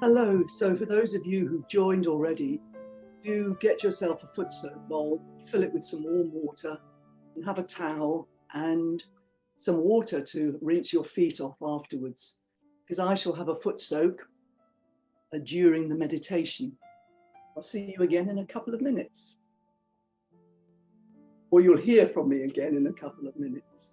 Hello, so for those of you who've joined already, do get yourself a foot soak bowl, fill it with some warm water and have a towel and some water to rinse your feet off afterwards, because I shall have a foot soak during the meditation. I'll see you again in a couple of minutes. Or you'll hear from me again in a couple of minutes.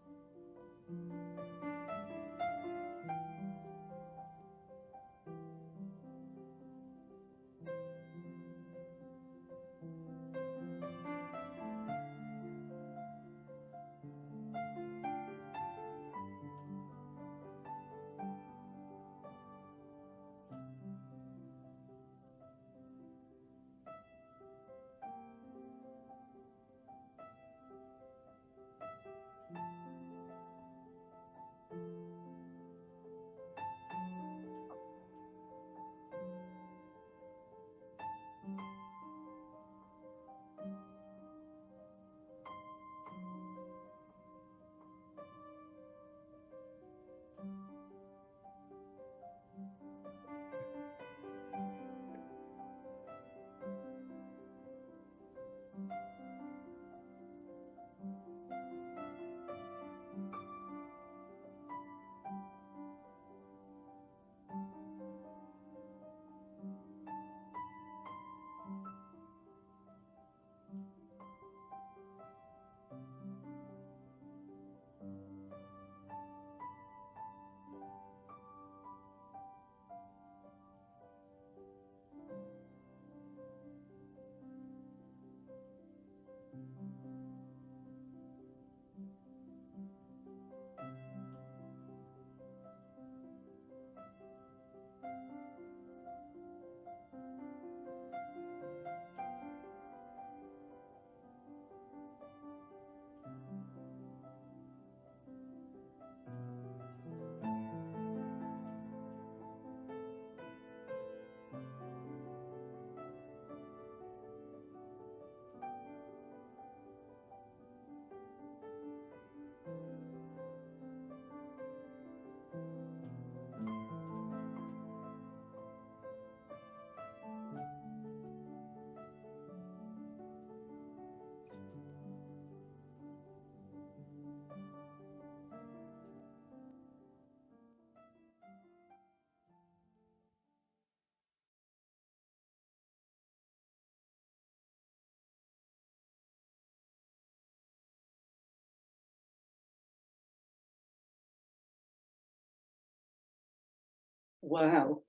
Wow.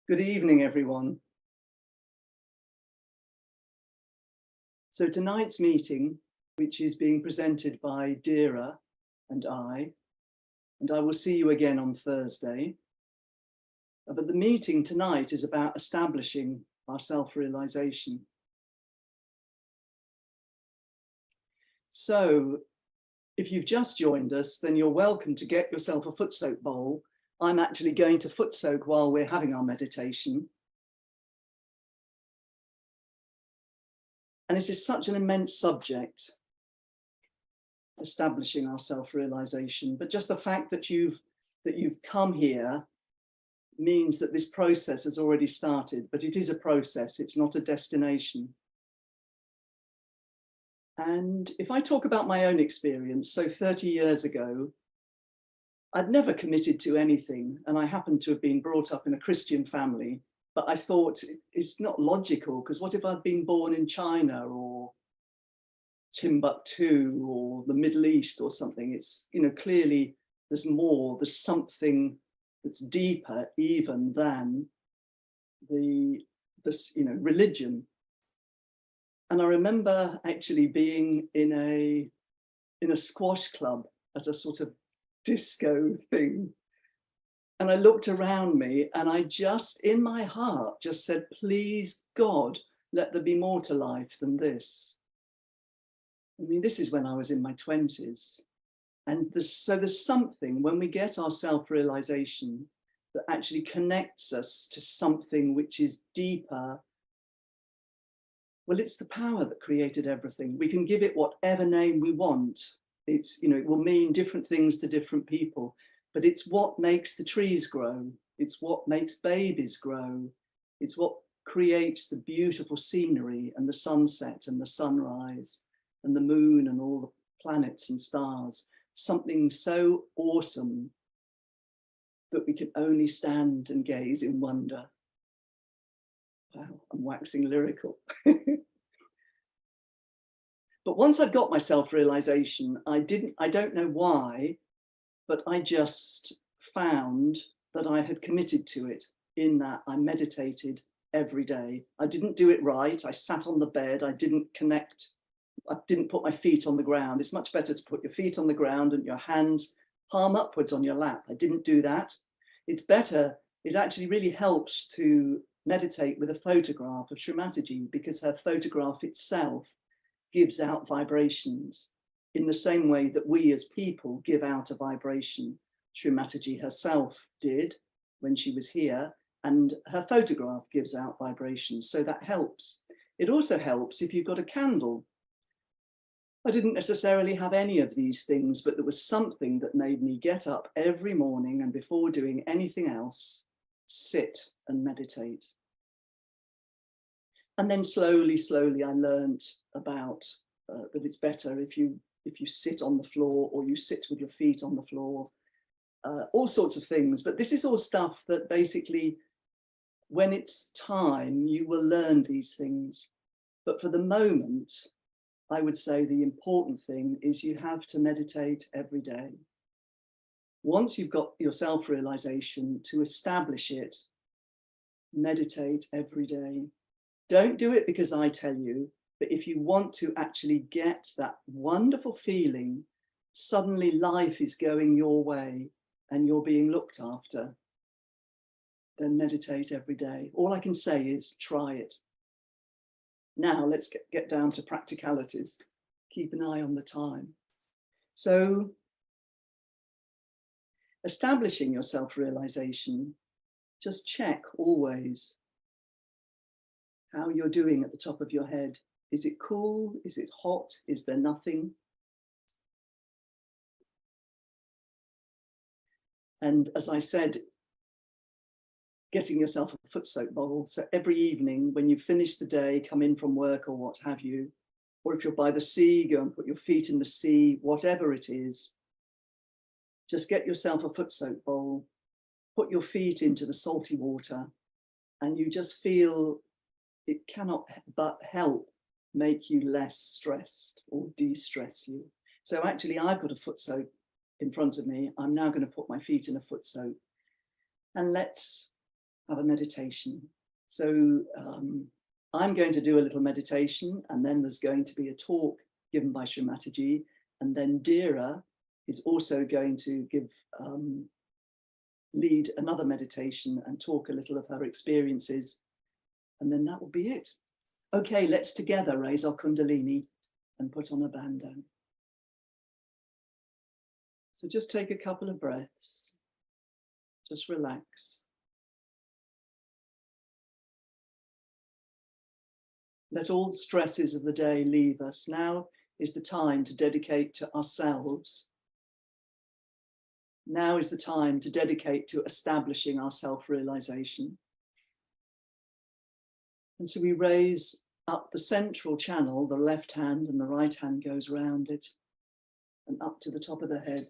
Good evening, everyone. So tonight's meeting, which is being presented by Dira and I will see you again on Thursday. But the meeting tonight is about establishing our self-realization. So if you've just joined us, then you're welcome to get yourself a foot soak bowl. I'm actually going to foot soak while we're having our meditation. And it is such an immense subject, establishing our self-realization. But just the fact that you've come here means that this process has already started, but it is a process, it's not a destination. And if I talk about my own experience, so 30 years ago, I'd never committed to anything, and I happened to have been brought up in a Christian family, but I thought it's not logical, because what if I'd been born in China or Timbuktu or the Middle East or something? It's, you know, clearly there's more, there's something that's deeper even than this, you know, religion. And I remember actually being in a squash club at a sort of disco thing. And I looked around me and I just, in my heart, just said, please, God, let there be more to life than this. I mean, this is when I was in my 20s. And so there's something, when we get our self-realization, that actually connects us to something which is deeper. Well, it's the power that created everything. We can give it whatever name we want. It's, you know, it will mean different things to different people, but it's what makes the trees grow. It's what makes babies grow. It's what creates the beautiful scenery and the sunset and the sunrise and the moon and all the planets and stars. Something so awesome that we can only stand and gaze in wonder. Wow, I'm waxing lyrical. But once I'd got my self-realization, I don't know why, but I just found that I had committed to it, in that I meditated every day. I didn't do it right. I sat on the bed. I didn't put my feet on the ground. It's much better to put your feet on the ground and your hands palm upwards on your lap. I didn't do that. It's better. It actually really helps to meditate with a photograph of Shri Mataji, because her photograph itself gives out vibrations in the same way that we as people give out a vibration. Shri Mataji herself did when she was here, and her photograph gives out vibrations, so that helps. It also helps if you've got a candle. I didn't necessarily have any of these things, but there was something that made me get up every morning and before doing anything else, sit and meditate. And then slowly, I learned about that it's better if you sit on the floor, or you sit with your feet on the floor, all sorts of things. But this is all stuff that basically, when it's time, you will learn these things. But for the moment, I would say the important thing is you have to meditate every day. Once you've got your self-realization, to establish it, meditate every day. Don't do it because I tell you, but if you want to actually get that wonderful feeling, suddenly life is going your way and you're being looked after, then meditate every day. All I can say is try it. Now let's get down to practicalities. Keep an eye on the time. So, establishing your self-realization, just check always how you're doing at the top of your head. Is it cool? Is it hot? Is there nothing? And as I said, getting yourself a foot soak bowl. So every evening when you finish the day, come in from work or what have you, or if you're by the sea, go and put your feet in the sea, whatever it is, just get yourself a foot soak bowl, put your feet into the salty water, and you just feel it cannot but help make you less stressed or de-stress you. So actually I've got a foot soak in front of me. I'm now going to put my feet in a foot soak, and let's have a meditation. So I'm going to do a little meditation, and then there's going to be a talk given by Shri Mataji, and then Dira is also going to lead another meditation and talk a little of her experiences, and then that will be it. Okay, let's together raise our Kundalini and put on a bandana. So just take a couple of breaths, just relax. Let all the stresses of the day leave us. Now is the time to dedicate to ourselves. Now is the time to dedicate to establishing our self-realization. And so we raise up the central channel, the left hand and the right hand goes around it, and up to the top of the head,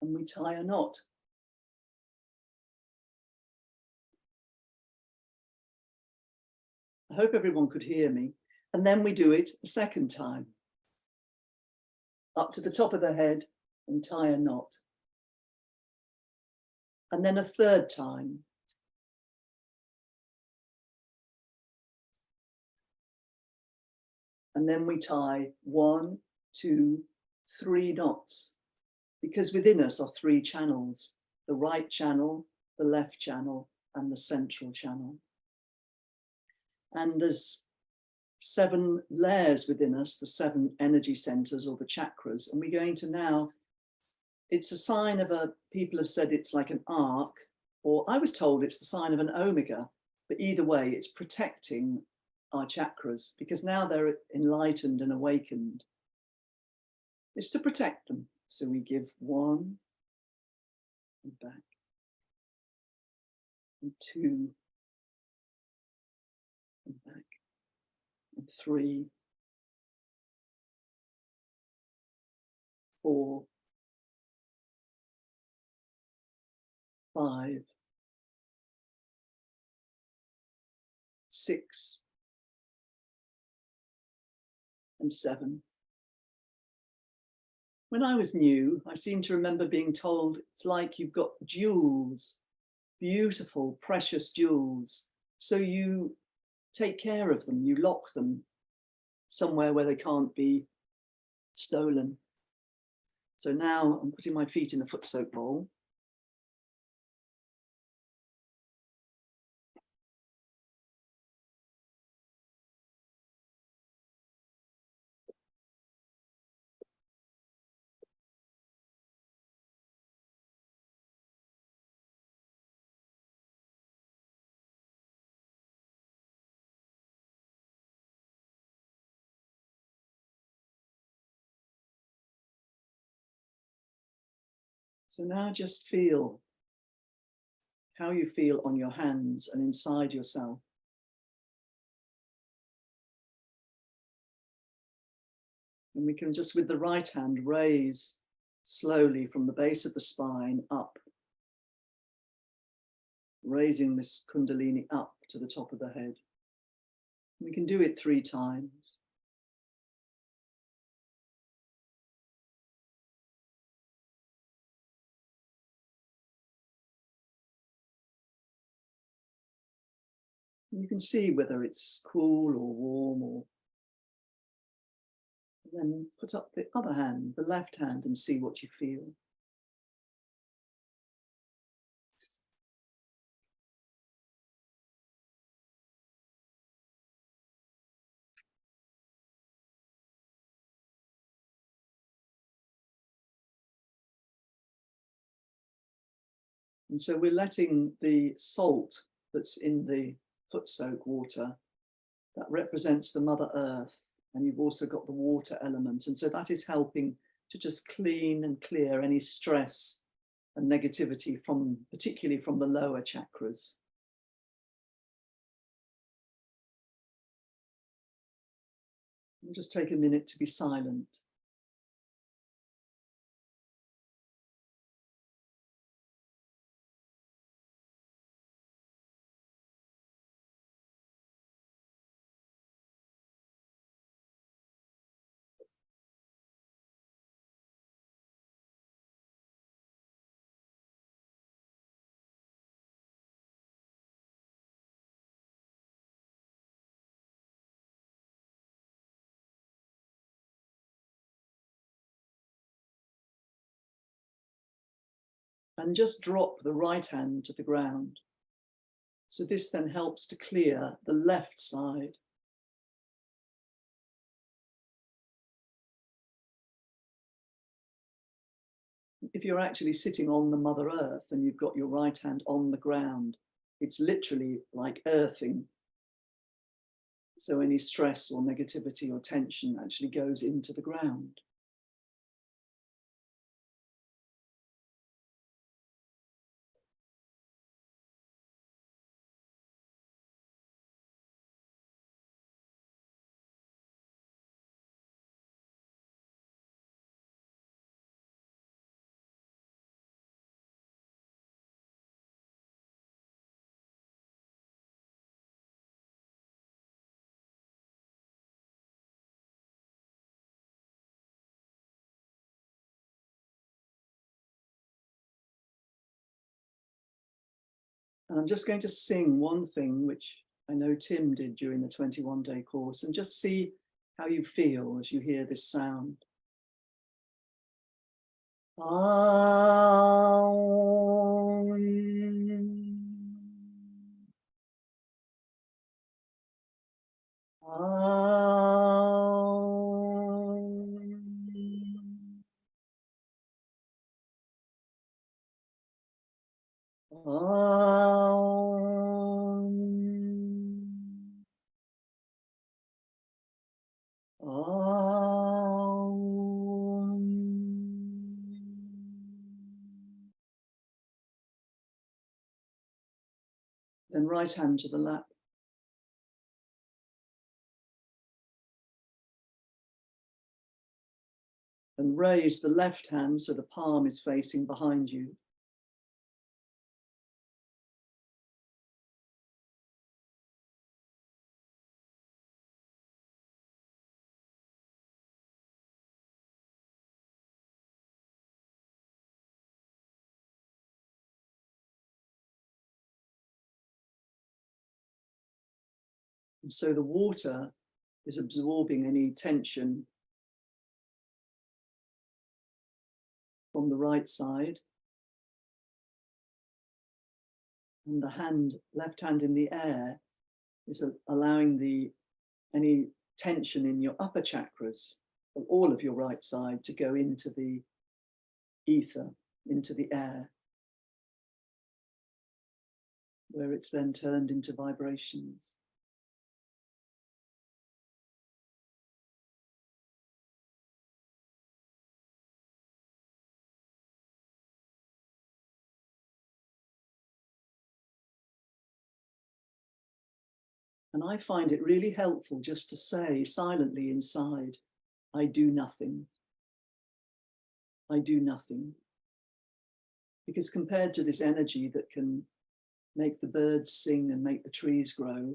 and we tie a knot. I hope everyone could hear me. And then we do it a second time. Up to the top of the head and tie a knot. And then a third time. And then we tie 1, 2, 3 knots, because within us are 3 channels: the right channel, the left channel, and the central channel. And there's 7 layers within us, the 7 energy centers or the chakras. And we're going to now, it's a sign of people have said it's like an arc, or I was told it's the sign of an omega, but either way, it's protecting our chakras, because now they're enlightened and awakened. It's to protect them. So we give 1 and back. and 2, and back, and 3, 4, 5, 6, and 7. When I was new, I seem to remember being told it's like you've got jewels, beautiful, precious jewels. So you take care of them, you lock them somewhere where they can't be stolen. So now I'm putting my feet in the foot soak bowl. So now just feel how you feel on your hands and inside yourself. And we can just with the right hand raise slowly from the base of the spine up, raising this Kundalini up to the top of the head. We can do it 3 times. You can see whether it's cool or warm, or then put up the other hand, the left hand, and see what you feel. And so we're letting the salt that's in the foot soak water, that represents the Mother Earth, and you've also got the water element. And so that is helping to just clean and clear any stress and negativity from, particularly from the lower chakras. And just take a minute to be silent. And just drop the right hand to the ground. So this then helps to clear the left side. If you're actually sitting on the Mother Earth and you've got your right hand on the ground, it's literally like earthing. So any stress or negativity or tension actually goes into the ground. And I'm just going to sing one thing, which I know Tim did during the 21-day course, and just see how you feel as you hear this sound. right hand to the lap. And raise the left hand so the palm is facing behind you. And so the water is absorbing any tension from the right side. And the left hand in the air is allowing any tension in your upper chakras, of all of your right side, to go into the ether, into the air, where it's then turned into vibrations. And I find it really helpful just to say silently inside, I do nothing. I do nothing. Because compared to this energy that can make the birds sing and make the trees grow,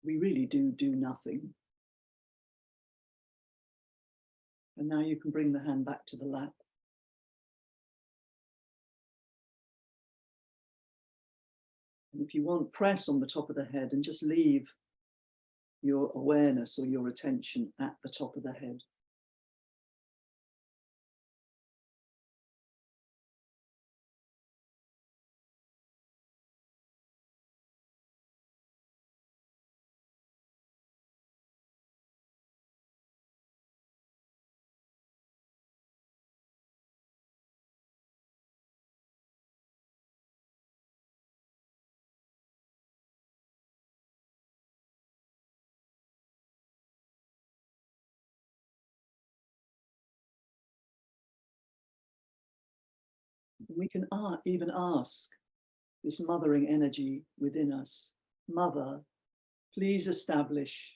we really do nothing. And now you can bring the hand back to the lap. And if you want, press on the top of the head and just leave your awareness or your attention at the top of the head. We can even ask this mothering energy within us, Mother, please establish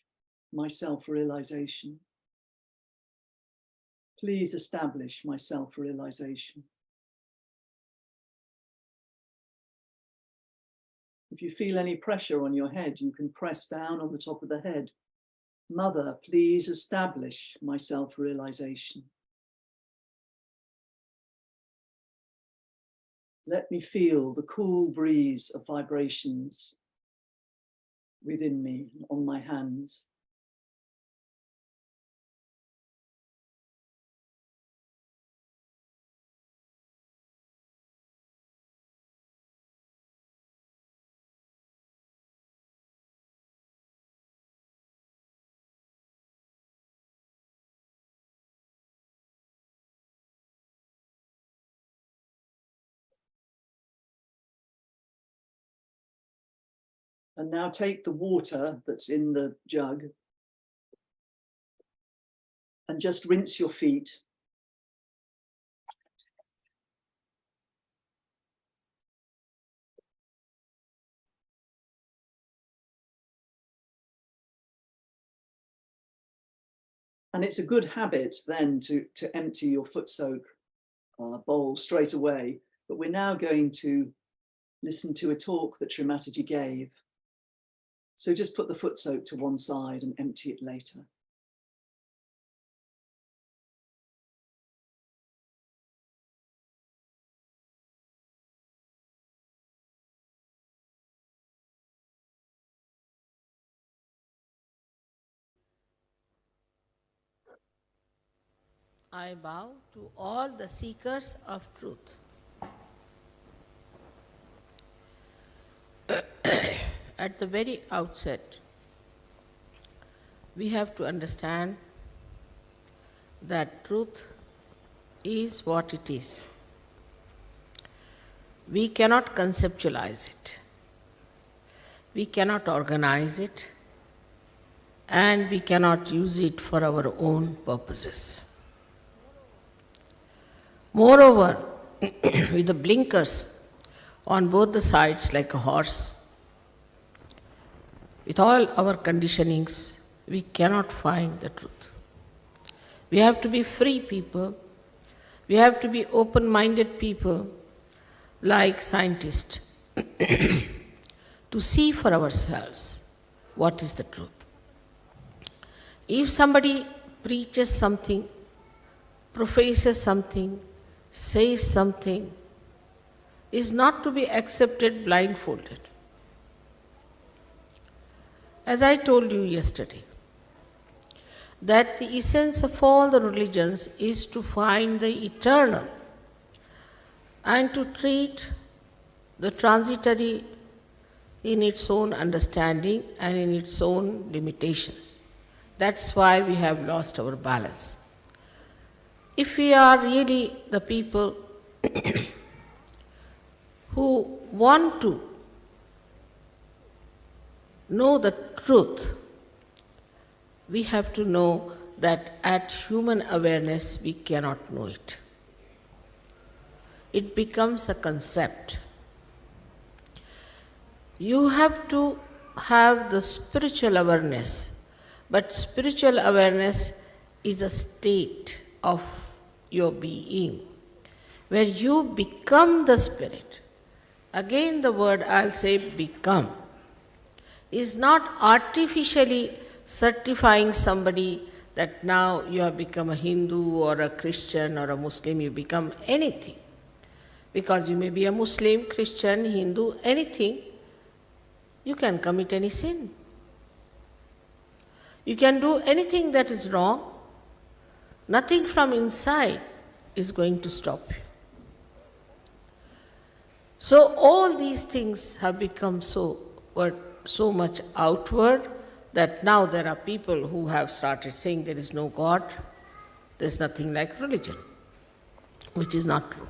my self-realization. Please establish my self-realization. If you feel any pressure on your head, you can press down on the top of the head. Mother, please establish my self-realization. Let me feel the cool breeze of vibrations within me, on my hands. And now take the water that's in the jug and just rinse your feet. And it's a good habit then to empty your foot soak bowl straight away. But we're now going to listen to a talk that Shri Mataji gave. So just put the foot soak to one side and empty it later. I bow to all the seekers of truth. At the very outset, we have to understand that truth is what it is. We cannot conceptualize it. We cannot organize it, and we cannot use it for our own purposes. Moreover, with the blinkers on both the sides like a horse, with all our conditionings, we cannot find the truth. We have to be free people. We have to be open-minded people, like scientists, to see for ourselves what is the truth. If somebody preaches something, professes something, says something, is not to be accepted blindfolded. As I told you yesterday, that the essence of all the religions is to find the eternal and to treat the transitory in its own understanding and in its own limitations. That's why we have lost our balance. If we are really the people who want to know the truth, we have to know that at human awareness we cannot know it. It becomes a concept. You have to have the spiritual awareness, but spiritual awareness is a state of your being, where you become the spirit. Again the word I'll say become is not artificially certifying somebody that now you have become a Hindu or a Christian or a Muslim, you become anything. Because you may be a Muslim, Christian, Hindu, anything, you can commit any sin. You can do anything that is wrong. Nothing from inside is going to stop you. So all these things have become so much outward that now there are people who have started saying there is no God, there is nothing like religion, which is not true.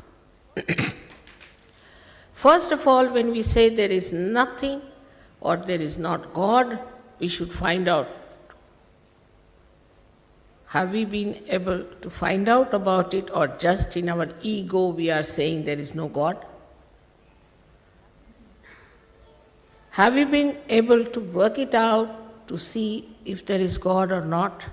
First of all, when we say there is nothing or there is not God, we should find out. Have we been able to find out about it, or just in our ego we are saying there is no God? Have we been able to work it out to see if there is God or not?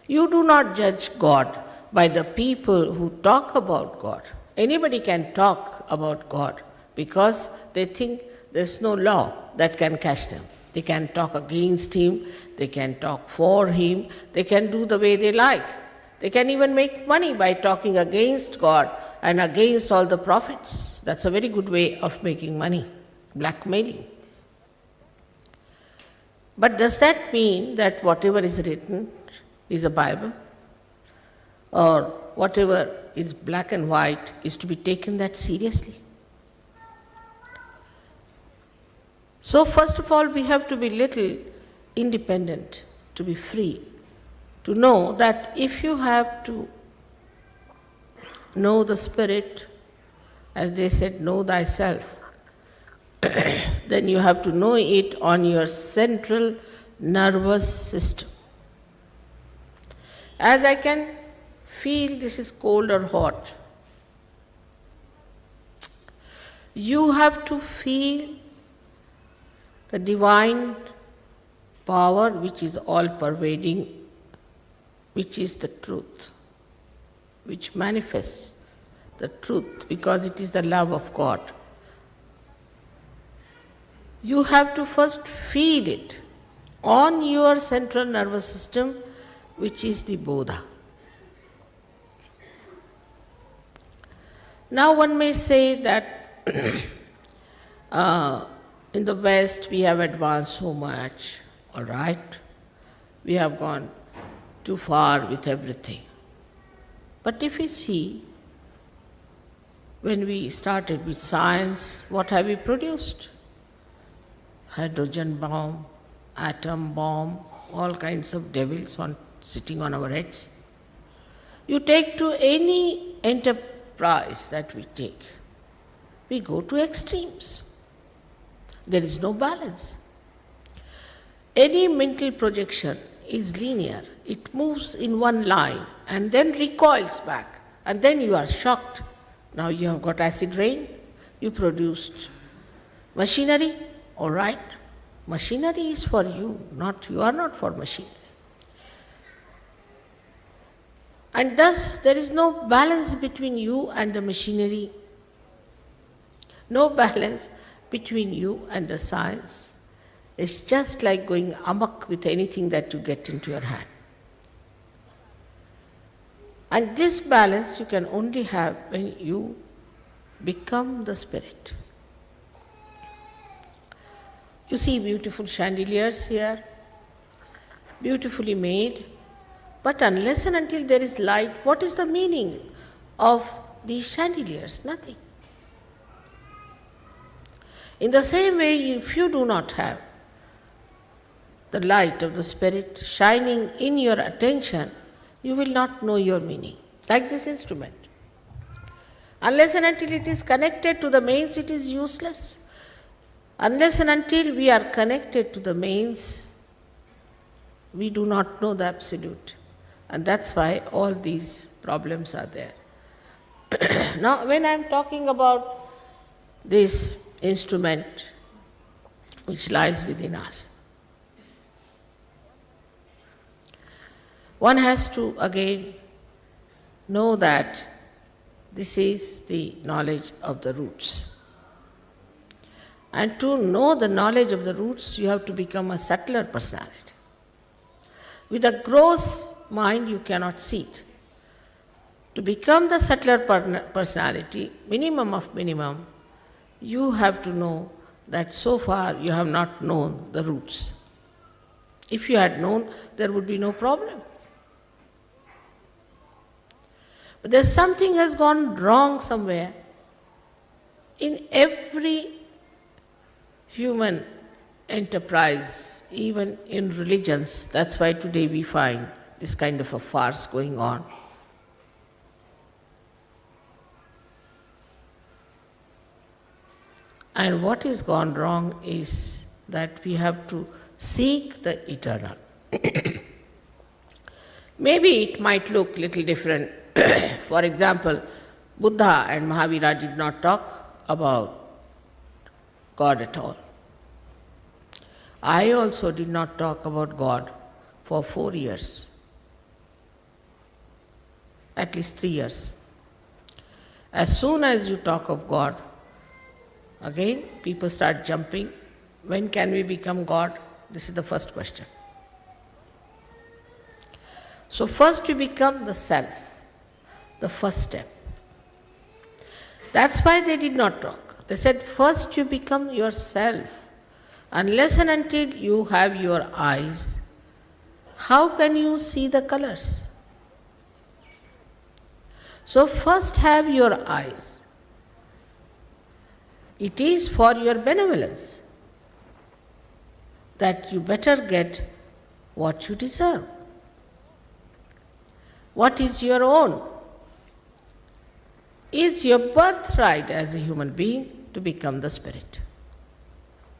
You do not judge God by the people who talk about God. Anybody can talk about God because they think there's no law that can catch them. They can talk against Him, they can talk for Him, they can do the way they like. They can even make money by talking against God and against all the prophets. That's a very good way of making money, blackmailing. But does that mean that whatever is written is a Bible? Or whatever is black and white is to be taken that seriously? So first of all, we have to be little independent, to be free, to know that if you have to know the Spirit, as they said, know thyself, then you have to know it on your central nervous system. As I can feel this is cold or hot, you have to feel the divine power which is all-pervading, which is the truth, which manifests the truth because it is the love of God. You have to first feel it on your central nervous system, which is the Bodha. Now one may say that in the West we have advanced so much, all right, we have gone too far with everything. But if you see, when we started with science, what have we produced? Hydrogen bomb, atom bomb, all kinds of devils sitting on our heads. You take to any enterprise that we take, we go to extremes. There is no balance. Any mental projection is linear. It moves in one line and then recoils back, and then you are shocked. Now you have got acid rain, you produced machinery, all right, Machinery is for you, you are not for machinery. And thus there is no balance between you and the machinery, no balance between you and the science. It's just like going amok with anything that you get into your hand. And this balance you can only have when you become the spirit. You see beautiful chandeliers here, beautifully made, but unless and until there is light, what is the meaning of these chandeliers? Nothing. In the same way, if you do not have the light of the spirit shining in your attention, you will not know your meaning. Like this instrument. Unless and until it is connected to the mains, it is useless. Unless and until we are connected to the mains, we do not know the absolute. And that's why all these problems are there. Now, when I am talking about this instrument which lies within us, one has to again know that this is the knowledge of the roots. And to know the knowledge of the roots, you have to become a subtler personality. With a gross mind, you cannot see it. To become the subtler personality, minimum of minimum, you have to know that so far you have not known the roots. If you had known, there would be no problem. But there's something has gone wrong somewhere. In every human enterprise, even in religions, that's why today we find this kind of a farce going on. And what is gone wrong is that we have to seek the eternal. Maybe it might look a little different. For example, Buddha and Mahavira did not talk about God at all. I also did not talk about God for 4 years, at least 3 years. As soon as you talk of God, again people start jumping. When can we become God? This is the first question. So first you become the self, the first step. That's why they did not talk. They said first you become yourself. Unless and until you have your eyes, how can you see the colors? So first have your eyes. It is for your benevolence that you better get what you deserve. What is your own? It's your birthright as a human being to become the spirit.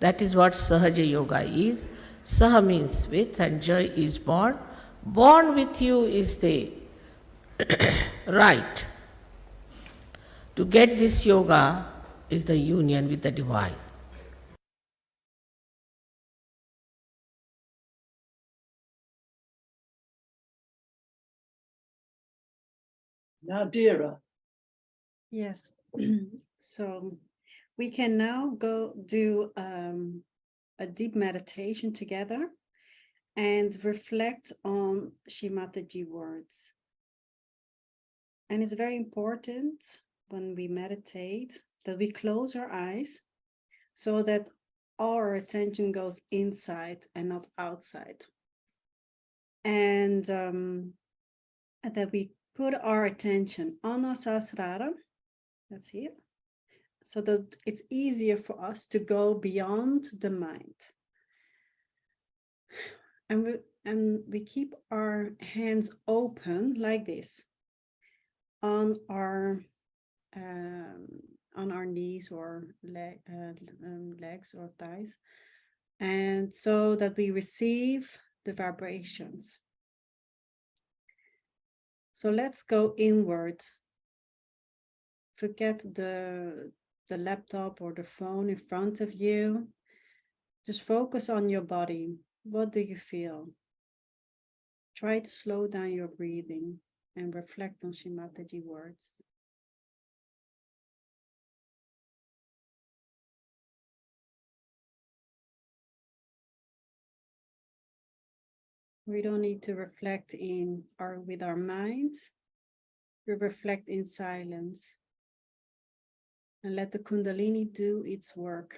That is what Sahaja Yoga is. Saha means with and Jai is born. Born with you is the right. To get this yoga is the union with the divine. Nadira. Yes. So we can now go do a deep meditation together and reflect on Shri Mataji words. And it's very important when we meditate that we close our eyes so that our attention goes inside and not outside. And that we put our attention on our Sahasrara, that's here, so that it's easier for us to go beyond the mind. And we keep our hands open like this on our knees or legs or thighs, and so that we receive the vibrations. So let's go inward. Forget the laptop or the phone in front of you. Just focus on your body. What do you feel? Try to slow down your breathing and reflect on Shri Mataji words. We don't need to reflect in or with our mind. We reflect in silence and let the Kundalini do its work.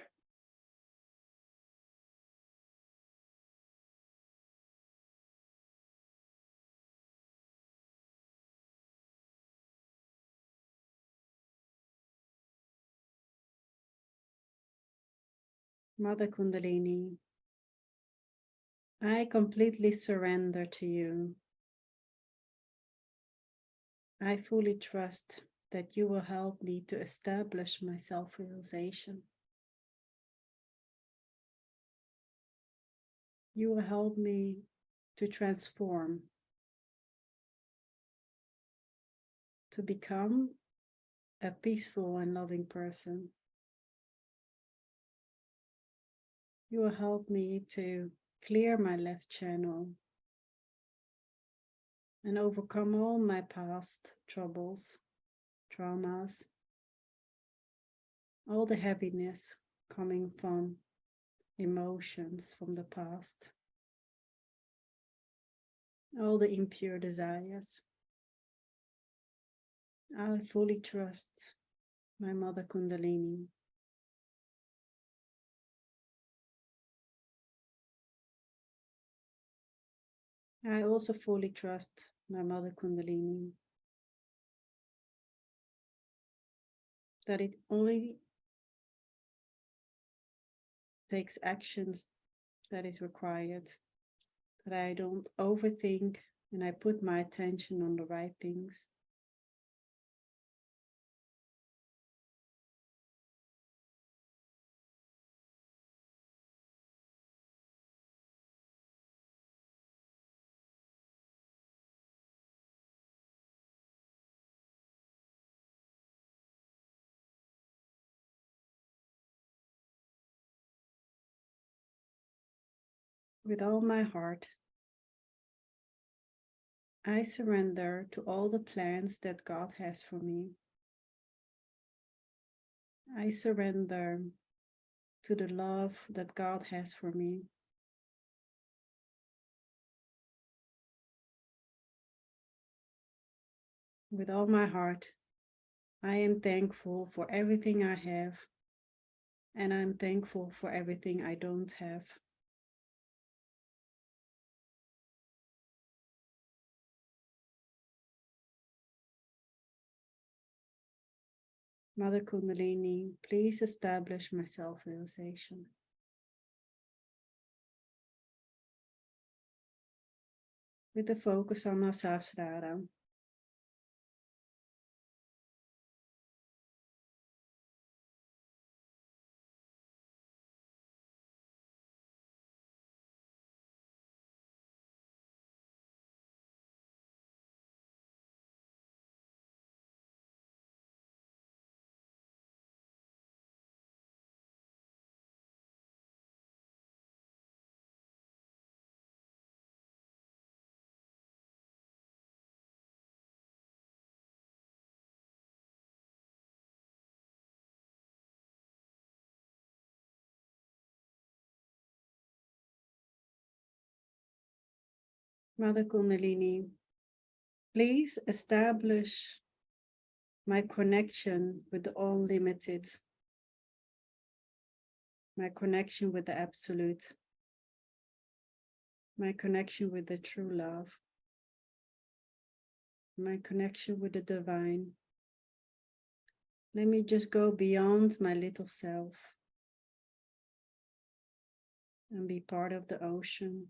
Mother Kundalini, I completely surrender to you. I fully trust that you will help me to establish my self-realization. You will help me to transform, to become a peaceful and loving person. You will help me to clear my left channel and overcome all my past troubles, traumas, all the heaviness coming from emotions from the past, all the impure desires. I fully trust my Mother Kundalini. I also fully trust my Mother Kundalini that it only takes actions that is required, that I don't overthink and I put my attention on the right things. With all my heart, I surrender to all the plans that God has for me. I surrender to the love that God has for me. With all my heart, I am thankful for everything I have, and I'm thankful for everything I don't have. Mother Kundalini, please establish my self-realization. With the focus on our Sahasrara. Mother Kundalini, please establish my connection with the all-limited, my connection with the absolute, my connection with the true love, my connection with the divine. Let me just go beyond my little self and be part of the ocean.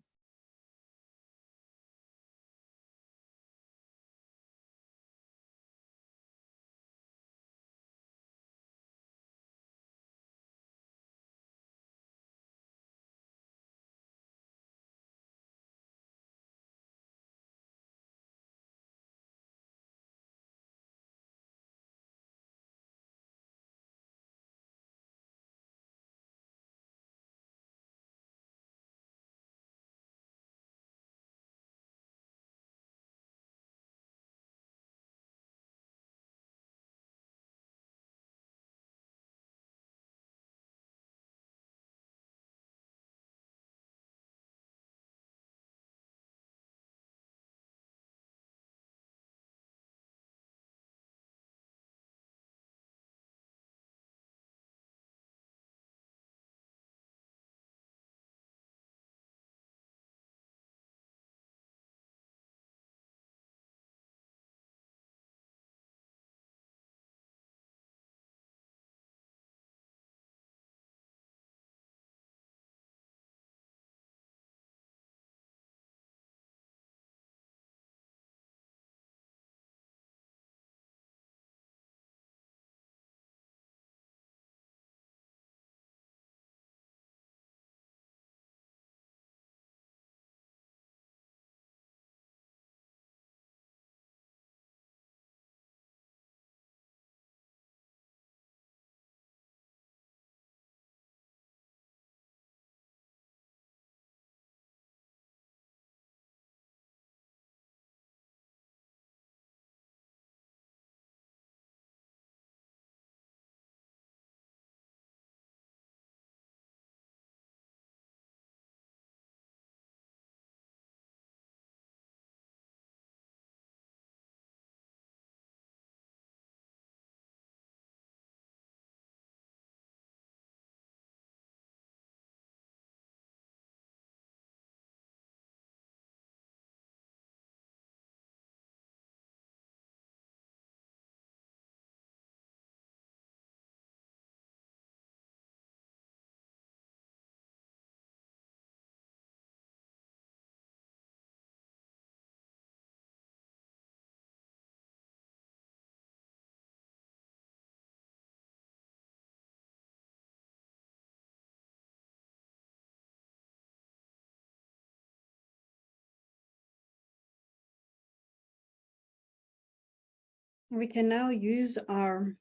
We can now use our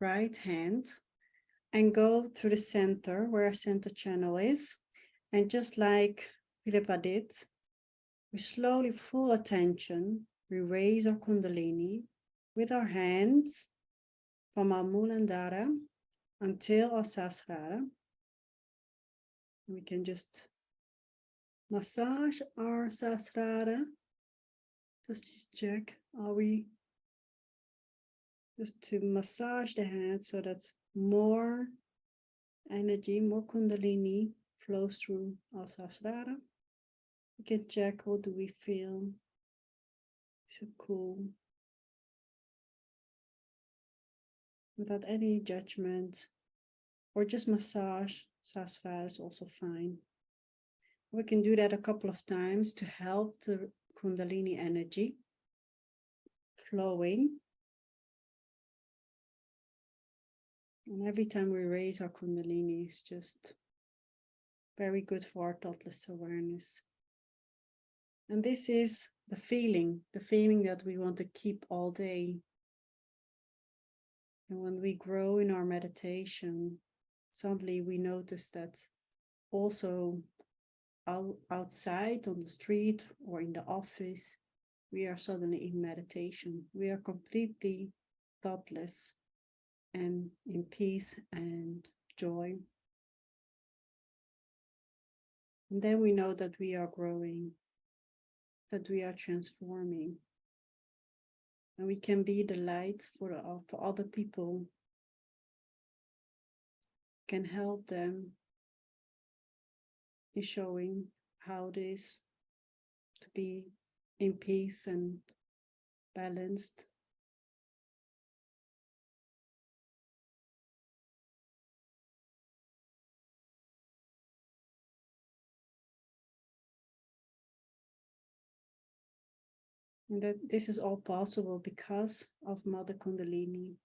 right hand and go to the center where our center channel is. And just like Philippa did, we slowly, full attention, we raise our Kundalini with our hands from our Muladhara until our Sahasrara. We can just massage our Sahasrara. Just check, are we just to massage the hand so that more energy, more Kundalini flows through our Sahasrara. We can check, what do we feel? So cool. Without any judgment, or just massage Sahasrara is also fine. We can do that a couple of times to help the Kundalini energy flowing. And every time we raise our Kundalini, it's just very good for our thoughtless awareness. And this is the feeling that we want to keep all day. And when we grow in our meditation, suddenly we notice that also outside on the street or in the office, we are suddenly in meditation. We are completely thoughtless and in peace and joy. And then we know that we are growing, that we are transforming. And we can be the light for other people, can help them in showing how it is to be in peace and balanced. And that this is all possible because of Mother Kundalini.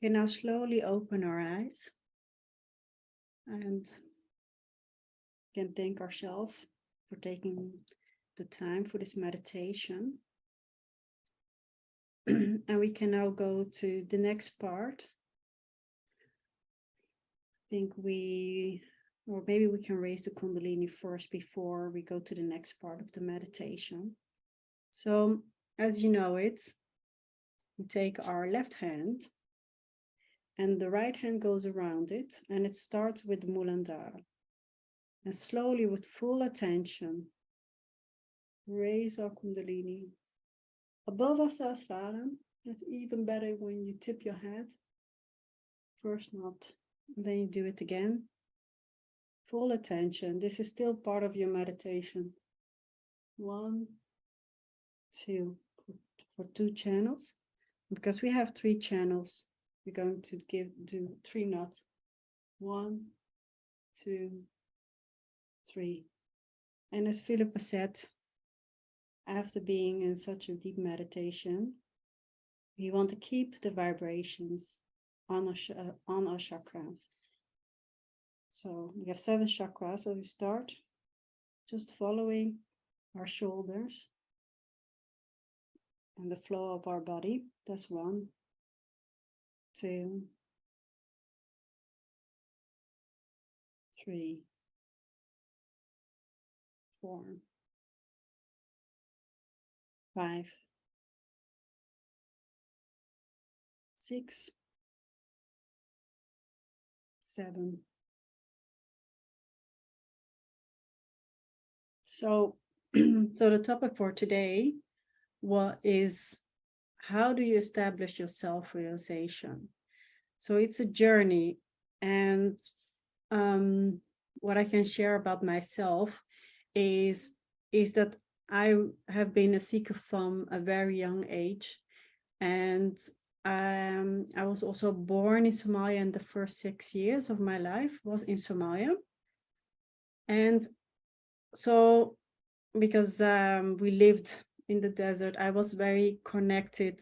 We can now slowly open our eyes and can thank ourselves for taking the time for this meditation. And we can now go to the next part. I think or maybe we can raise the Kundalini first before we go to the next part of the meditation. So as you know it, we take our left hand and the right hand goes around it, and it starts with the Muladhara. And slowly, with full attention, raise our Kundalini above our Sahasrara. It's even better when you tip your head. First not, and then you do it again. Full attention. This is still part of your meditation. 1, 2, for 2 channels. Because we have 3 channels, we're going to do 3 knots. 1, 2, 3. And as Philippa said, after being in such a deep meditation, we want to keep the vibrations on our chakras. So we have 7 chakras, so we start just following our shoulders and the flow of our body. That's 1, 2, 3, 4, 5, 6, 7. So the topic for today is how do you establish your self-realization? So it's a journey, and what I can share about myself is that I have been a seeker from a very young age, and I was also born in Somalia, and the first 6 years of my life was in Somalia. And so, because we lived in the desert, I was very connected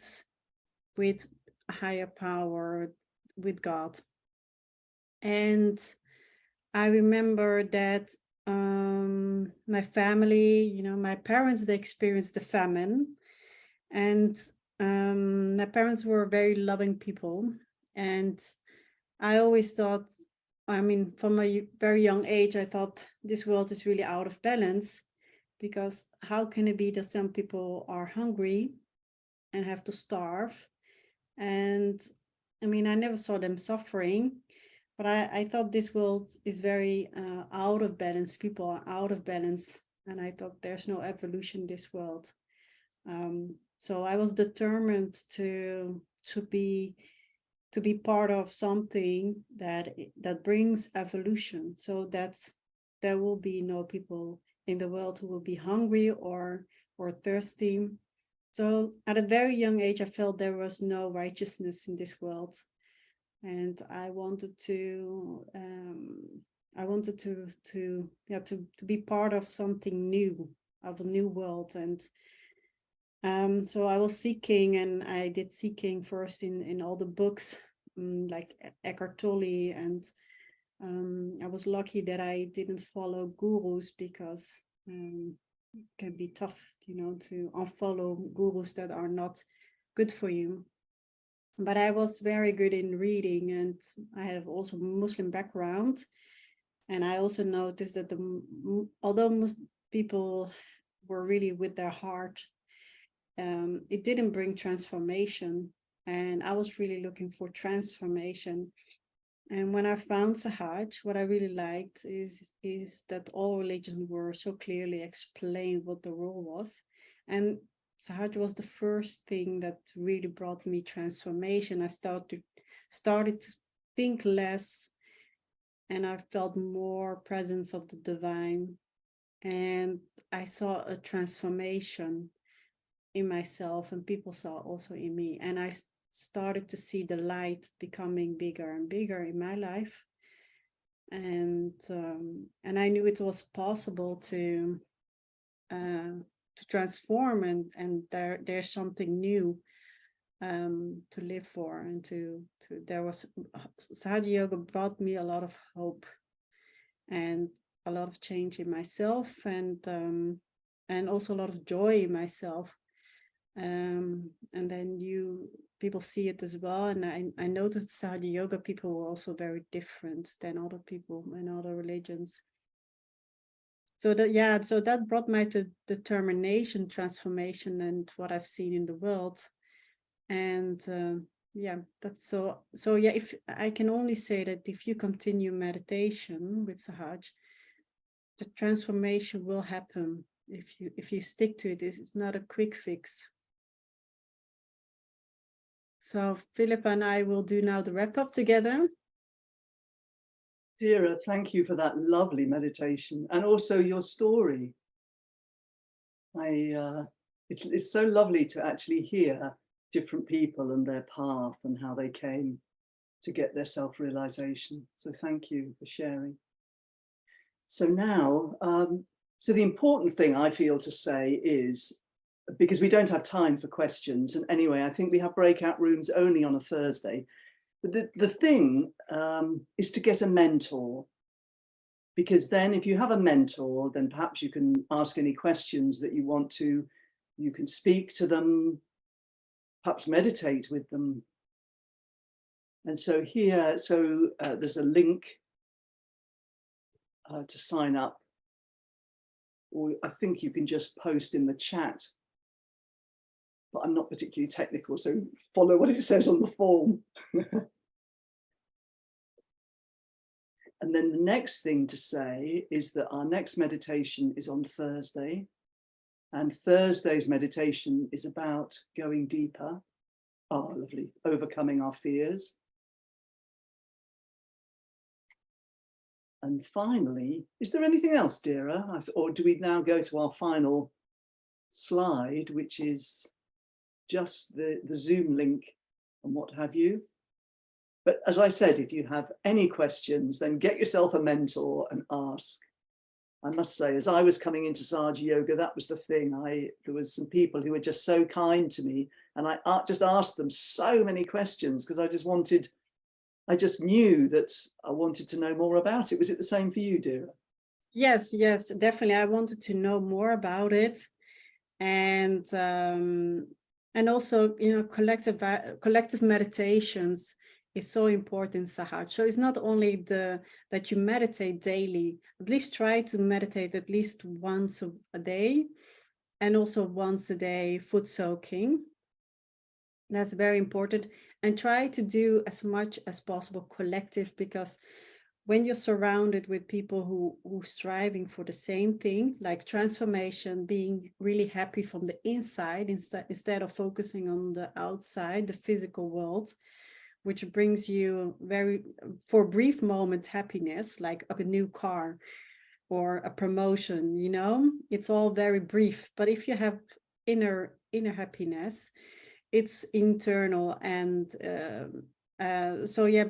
with a higher power, with God. And I remember that my family, my parents, they experienced the famine, and my parents were very loving people. And I always thought, from a very young age, I thought this world is really out of balance, because how can it be that some people are hungry and have to starve? And I never saw them suffering, but I thought this world is very out of balance. People are out of balance, and I thought there's no evolution in this world. So I was determined to be part of something that brings evolution, so that there will be no people in the world who will be hungry or thirsty. So at a very young age, I felt there was no righteousness in this world, and I wanted to be part of something new, of a new world. And so I was seeking, and I did seeking first in all the books, like Eckhart Tolle, and I was lucky that I didn't follow gurus, because it can be tough, to unfollow gurus that are not good for you. But I was very good in reading, and I have also Muslim background, and I also noticed that although most people were really with their heart, it didn't bring transformation, and I was really looking for transformation. And when I found Sahaj, what I really liked is that all religions were so clearly explained what the role was. And Sahaj was the first thing that really brought me transformation. I started to think less, and I felt more presence of the divine. And I saw a transformation in myself, and people saw also in me. And I started to see the light becoming bigger and bigger in my life. And I knew it was possible to transform, and there's something new to live for, and there was Sahaja Yoga brought me a lot of hope and a lot of change in myself, and also a lot of joy in myself. And then people see it as well. And I noticed the Sahaja Yoga people were also very different than other people in other religions. So that brought my to determination, transformation, and what I've seen in the world. And that's so if I can only say that if you continue meditation with Sahaj, the transformation will happen if you stick to it. It's not a quick fix. So Philip and I will do now the wrap up together. Dira, thank you for that lovely meditation, and also your story. It's so lovely to actually hear different people and their path and how they came to get their self-realization. So thank you for sharing. So now, so the important thing I feel to say is, because we don't have time for questions, and anyway, I think we have breakout rooms only on a Thursday. But the thing is to get a mentor, because then if you have a mentor, then perhaps you can ask any questions that you want to, you can speak to them, perhaps meditate with them. And so here, there's a link to sign up, or I think you can just post in the chat, but I'm not particularly technical, so follow what it says on the form. And then the next thing to say is that our next meditation is on Thursday, and Thursday's meditation is about going deeper. Oh, lovely, overcoming our fears. And finally, is there anything else, Dira? Or do we now go to our final slide, which is just the Zoom link and what have you? But as I said, if you have any questions, then get yourself a mentor and ask. I must say, as I was coming into Sahaja Yoga, that was the thing. There was some people who were just so kind to me, and I just asked them so many questions because I just knew that I wanted to know more about it. Was it the same for you, Dira? Yes, definitely. I wanted to know more about it, and also, you know, collective meditations is so important in Sahaja. So it's not only that you meditate daily, at least try to meditate at least once a day, and also once a day foot soaking. That's very important. And try to do as much as possible collective, because when you're surrounded with people who striving for the same thing, like transformation, being really happy from the inside instead of focusing on the outside, the physical world, which brings you for a brief moment, happiness, like a new car or a promotion, you know, it's all very brief. But if you have inner happiness, it's internal. And so yeah,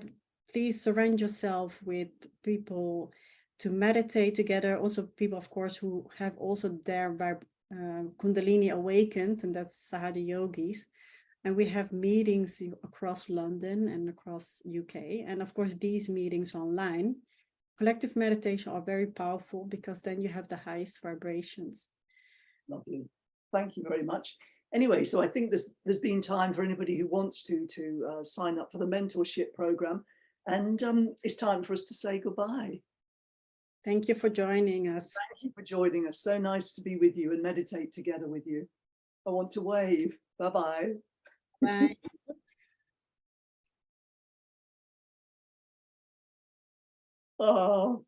please surround yourself with people to meditate together. Also people, of course, who have also their Kundalini awakened, and that's Sahaja yogis. And we have meetings across London and across UK. And of course, these meetings online. Collective meditation are very powerful because then you have the highest vibrations. Lovely. Thank you very much. Anyway, so I think there's been time for anybody who wants to sign up for the mentorship program. And it's time for us to say goodbye. Thank you for joining us. Thank you for joining us. So nice to be with you and meditate together with you. I want to wave. Bye-bye. Bye. Oh.